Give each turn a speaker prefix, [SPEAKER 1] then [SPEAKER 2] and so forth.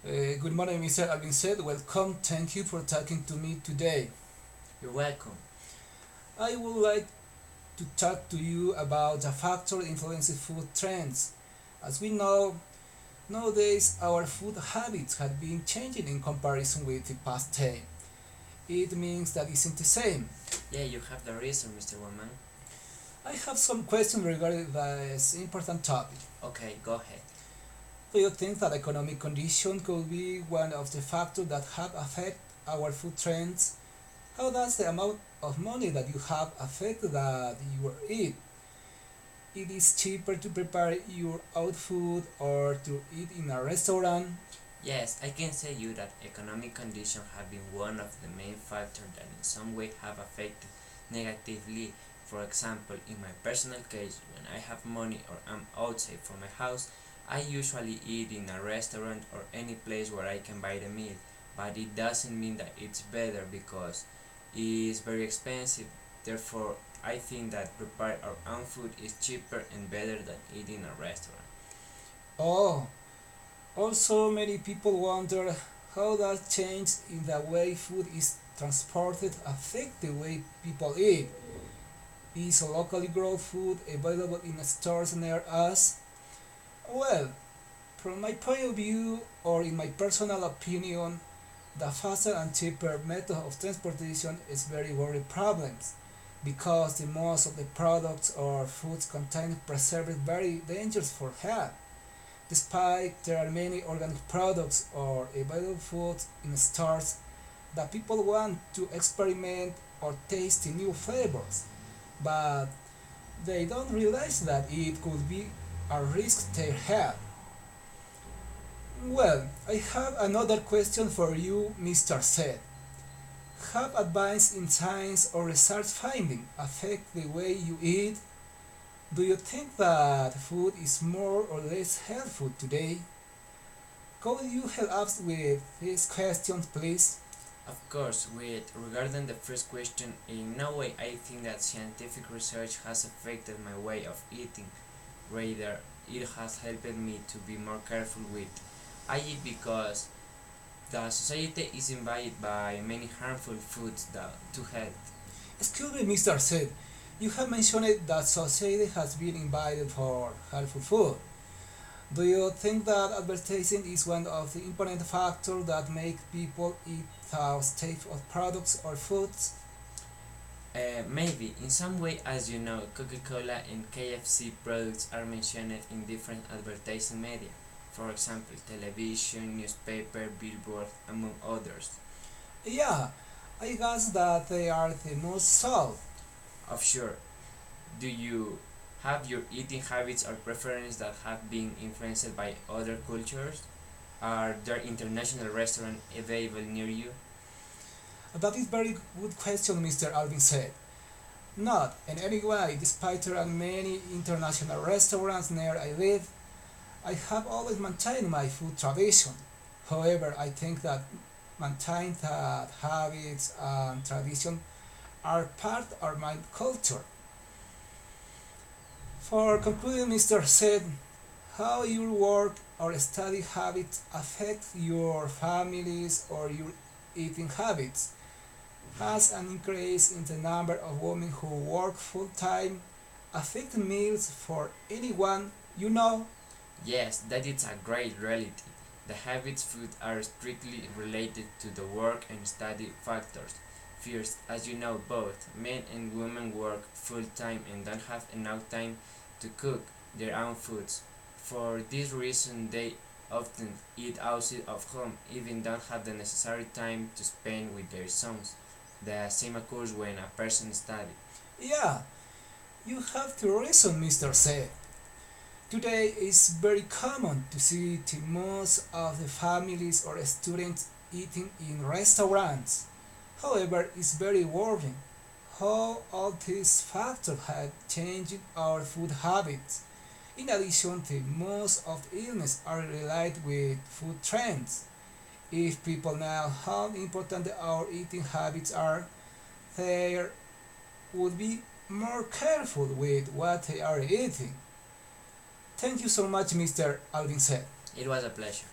[SPEAKER 1] Good morning, Mr. Alvin said. Welcome. Thank you for talking to me today.
[SPEAKER 2] You're welcome.
[SPEAKER 1] I would like to talk to you about a factor influencing food trends. As we know, nowadays our food habits have been changing in comparison with the past time. It means that isn't the same.
[SPEAKER 2] Yeah, you have the reason, Mr. Woman.
[SPEAKER 1] I have some questions regarding this important topic.
[SPEAKER 2] Okay, go ahead.
[SPEAKER 1] Do you think that economic condition could be one of the factors that have affect our food trends? How does the amount of money that you have affect that you eat? It is cheaper to prepare your own food or to eat in a restaurant.
[SPEAKER 2] Yes, I can say you that economic conditions have been one of the main factors that in some way have affected negatively. For example, in my personal case, when I have money or I'm outside from my house, I usually eat in a restaurant or any place where I can buy the meal. But it doesn't mean that it's better because it's very expensive. Therefore, I think that prepare our own food is cheaper and better than eating in a restaurant.
[SPEAKER 1] Oh, also many people wonder how that change in the way food is transported affect the way people eat. Is locally grown food available in stores near us? Well, from my point of view, or in my personal opinion, the faster and cheaper method of transportation is very worry problems because the most of the products or foods contain preservatives very dangerous for health. Despite there are many organic products or available foods in stores that people want to experiment or taste new flavors, but they don't realize that it could be a risk to their health. Well, I have another question for you, Mr. Seth. Have advances in science or research finding affect the way you eat? Do you think that food is more or less helpful today? Could you help us with these questions, please?
[SPEAKER 2] Of course, with regarding the first question, in no way I think that scientific research has affected my way of eating. Rather, it has helped me to be more careful with I eat because the society is invaded by many harmful foods that, to health.
[SPEAKER 1] Excuse me, Mr. Seth. You have mentioned that society has been invited for helpful food. Do you think that advertising is one of the important factors that make people eat those type of products or foods?
[SPEAKER 2] Maybe in some way, as you know, Coca-Cola and KFC products are mentioned in different advertising media. For example, television, newspaper, billboard, among others.
[SPEAKER 1] Yeah, I guess that they are the most sold.
[SPEAKER 2] Of sure, do you have your eating habits or preferences that have been influenced by other cultures? Are there international restaurants available near you?
[SPEAKER 1] That is very good question, Mr. Alvin said. Not in any way, despite there are many international restaurants near I live, I have always maintained my food tradition. However, I think that maintain that habits and tradition are part of my culture. For concluding, Mr. said, how your work or study habits affect your families or your eating habits? Has an increase in the number of women who work full time affect meals for anyone you know?
[SPEAKER 2] Yes, that is a great reality. The habits food are strictly related to the work and study factors. First, as you know, both men and women work full time and don't have enough time to cook their own foods. For this reason, they often eat outside of home, even don't have the necessary time to spend with their sons. The same occurs when a person studies.
[SPEAKER 1] Yeah, you have to reason, Mr. said. Today it's very common to see the most of the families or students eating in restaurants. However, it's very worrying how all these factors have changed our food habits. In addition, the most of the illness are related with food trends. If people know how important our eating habits are, they would be more careful with what they are eating. Thank you so much, Mr. Alvin said.
[SPEAKER 2] It was a pleasure.